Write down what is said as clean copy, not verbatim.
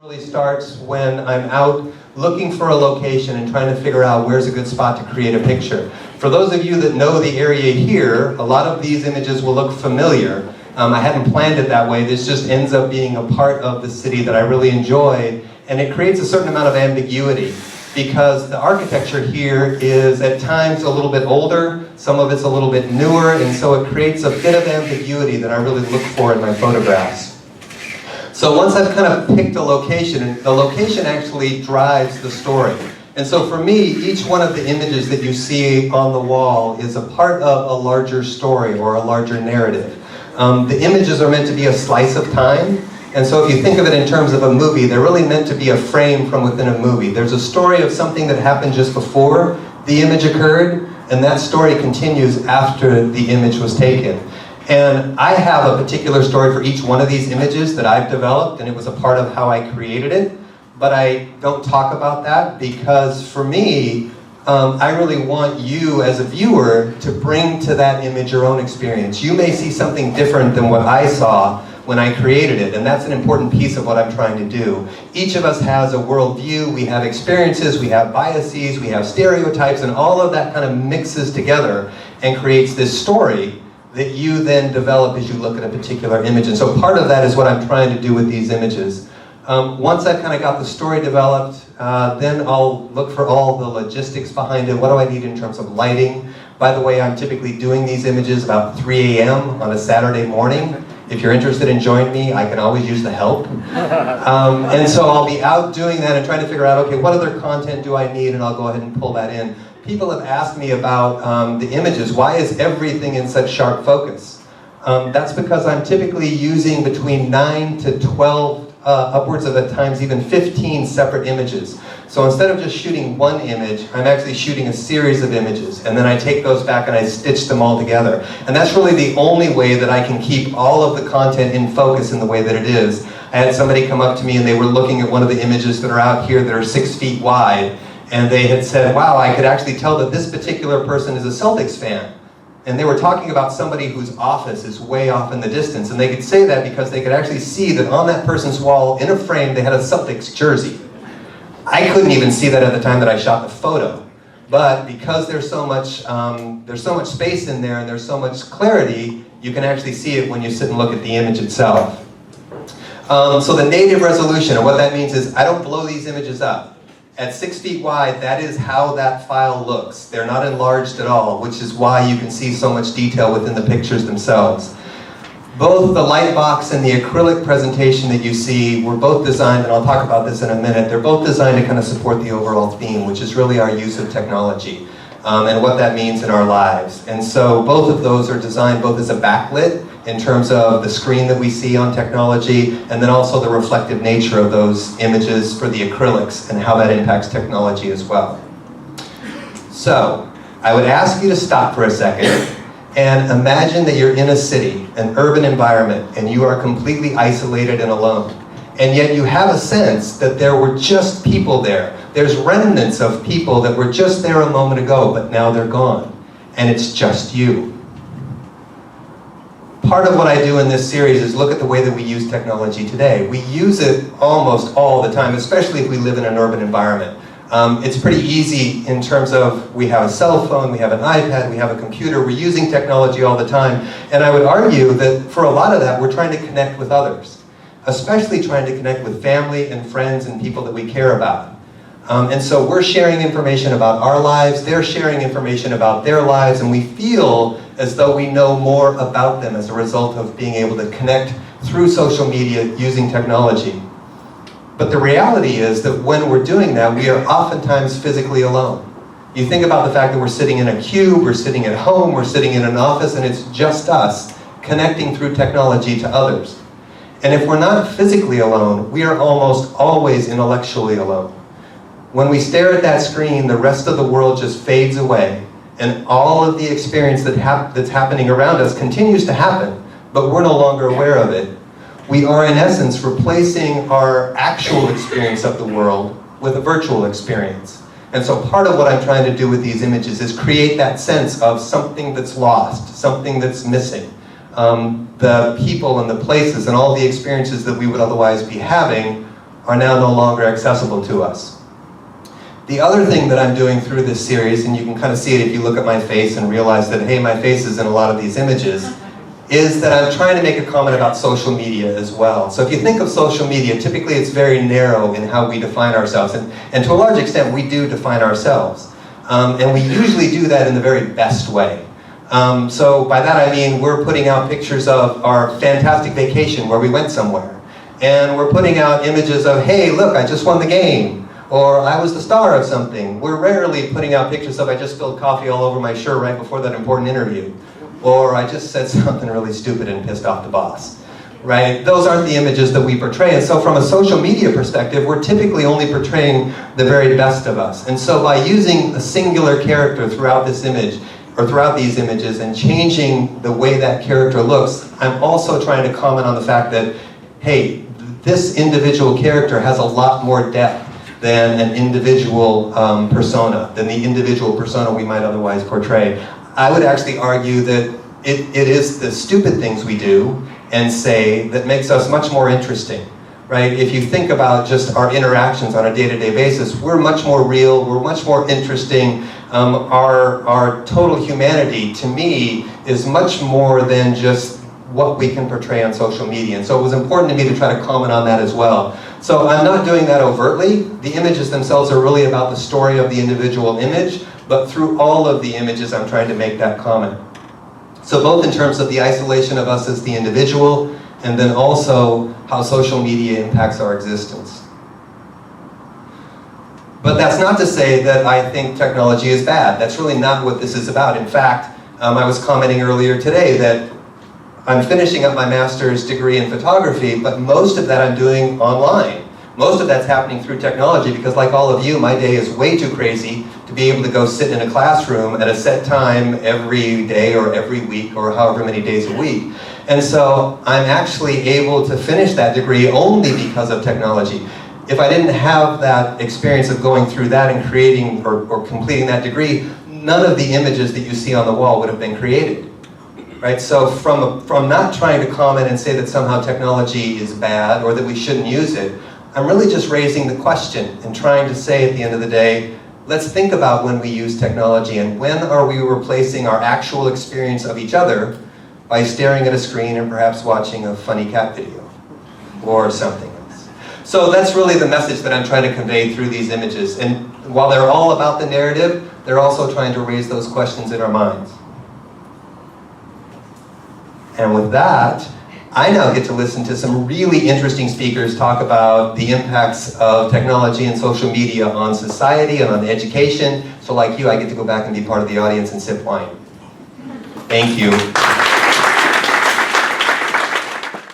Really starts when I'm out looking for a location and trying to figure out where's a good spot to create a picture. For those of you that know the area here, a lot of these images will look familiar. I hadn't planned it that way. This just ends up being a part of the city that I really enjoy, and it creates a certain amount of ambiguity because the architecture here is at times a little bit older, some of it's a little bit newer, and so it creates a bit of ambiguity that I really look for in my photographs. So once I've kind of picked a location, the location actually drives the story. And so for me, each one of the images that you see on the wall is a part of a larger story or a larger narrative. The images are meant to be a slice of time. And so if you think of it in terms of a movie, they're really meant to be a frame from within a movie. There's a story of something that happened just before the image occurred, and that story continues after the image was taken. And I have a particular story for each one of these images that I've developed, and it was a part of how I created it. But I don't talk about that because for me, I really want you as a viewer to bring to that image your own experience. You may see something different than what I saw when I created it, and that's an important piece of what I'm trying to do. Each of us has a worldview, we have experiences, we have biases, we have stereotypes, and all of that kind of mixes together and creates this story that you then develop as you look at a particular image. And so part of that is what I'm trying to do with these images. Once I've kind of got the story developed, then I'll look for all the logistics behind it. What do I need in terms of lighting? By the way, I'm typically doing these images about 3 a.m. on a Saturday morning. If you're interested in joining me, I can always use the help. And so I'll be out doing that and trying to figure out, okay, what other content do I need? And I'll go ahead and pull that in. People have asked me about the images. Why is everything in such sharp focus? That's because I'm typically using between 9 to 12, upwards of at times even 15 separate images. So instead of just shooting one image, I'm actually shooting a series of images. And then I take those back and I stitch them all together. And that's really the only way that I can keep all of the content in focus in the way that it is. I had somebody come up to me and they were looking at one of the images that are out here that are 6 feet wide. And they had said, wow, I could actually tell that this particular person is a Celtics fan. And they were talking about somebody whose office is way off in the distance. And they could say that because they could actually see that on that person's wall, in a frame, they had a Celtics jersey. I couldn't even see that at the time that I shot the photo. But because there's so much space in there and there's so much clarity, you can actually see it when you sit and look at the image itself. So the native resolution, and what that means is I don't blow these images up. At 6 feet wide, that is how that file looks. They're not enlarged at all, which is why you can see so much detail within the pictures themselves. Both the light box and the acrylic presentation that you see were both designed, and I'll talk about this in a minute, they're both designed to kind of support the overall theme, which is really our use of technology and what that means in our lives. And so both of those are designed both as a backlit in terms of the screen that we see on technology, and then also the reflective nature of those images for the acrylics and how that impacts technology as well. So, I would ask you to stop for a second and imagine that you're in a city, an urban environment, and you are completely isolated and alone. And yet you have a sense that there were just people there. There's remnants of people that were just there a moment ago, but now they're gone. And it's just you. Part of what I do in this series is look at the way that we use technology today. We use it almost all the time, especially if we live in an urban environment. It's pretty easy in terms of we have a cell phone, we have an iPad, we have a computer, we're using technology all the time. And I would argue that for a lot of that, we're trying to connect with others, especially trying to connect with family and friends and people that we care about. And so we're sharing information about our lives, they're sharing information about their lives, and we feel as though we know more about them as a result of being able to connect through social media using technology. But the reality is that when we're doing that, we are oftentimes physically alone. You think about the fact that we're sitting in a cube, we're sitting at home, we're sitting in an office, and it's just us connecting through technology to others. And if we're not physically alone, we are almost always intellectually alone. When we stare at that screen, the rest of the world just fades away, and all of the experience that's happening around us continues to happen, but we're no longer aware of it. We are, in essence, replacing our actual experience of the world with a virtual experience. And so part of what I'm trying to do with these images is create that sense of something that's lost, something that's missing. The people and the places and all the experiences that we would otherwise be having are now no longer accessible to us. The other thing that I'm doing through this series, and you can kind of see it if you look at my face and realize that, hey, my face is in a lot of these images, is that I'm trying to make a comment about social media as well. So if you think of social media, typically it's very narrow in how we define ourselves, and to a large extent we do define ourselves. And we usually do that in the very best way. So by that I mean we're putting out pictures of our fantastic vacation where we went somewhere. And we're putting out images of, hey, look, I just won the game. Or I was the star of something. We're rarely putting out pictures of, I just spilled coffee all over my shirt right before that important interview. Or I just said something really stupid and pissed off the boss. Right? Those aren't the images that we portray. And so from a social media perspective, we're typically only portraying the very best of us. And so by using a singular character throughout this image, or throughout these images, and changing the way that character looks, I'm also trying to comment on the fact that, hey, this individual character has a lot more depth than an individual persona, than the individual persona we might otherwise portray. I would actually argue that it is the stupid things we do and say that makes us much more interesting, right? If you think about just our interactions on a day-to-day basis, we're much more real, we're much more interesting. Our total humanity, to me, is much more than just what we can portray on social media. And so it was important to me to try to comment on that as well. So I'm not doing that overtly. The images themselves are really about the story of the individual image, but through all of the images I'm trying to make that comment. So both in terms of the isolation of us as the individual, and then also how social media impacts our existence. But that's not to say that I think technology is bad. That's really not what this is about. In fact, I was commenting earlier today that I'm finishing up my master's degree in photography, but most of that I'm doing online. Most of that's happening through technology because, like all of you, my day is way too crazy to be able to go sit in a classroom at a set time every day or every week or however many days a week. And so I'm actually able to finish that degree only because of technology. If I didn't have that experience of going through that and creating or completing that degree, none of the images that you see on the wall would have been created. Right? So from not trying to comment and say that somehow technology is bad or that we shouldn't use it, I'm really just raising the question and trying to say at the end of the day, let's think about when we use technology and when are we replacing our actual experience of each other by staring at a screen and perhaps watching a funny cat video or something else. So that's really the message that I'm trying to convey through these images. And while they're all about the narrative, they're also trying to raise those questions in our minds. And with that, I now get to listen to some really interesting speakers talk about the impacts of technology and social media on society and on education. So like you, I get to go back and be part of the audience and sip wine. Thank you.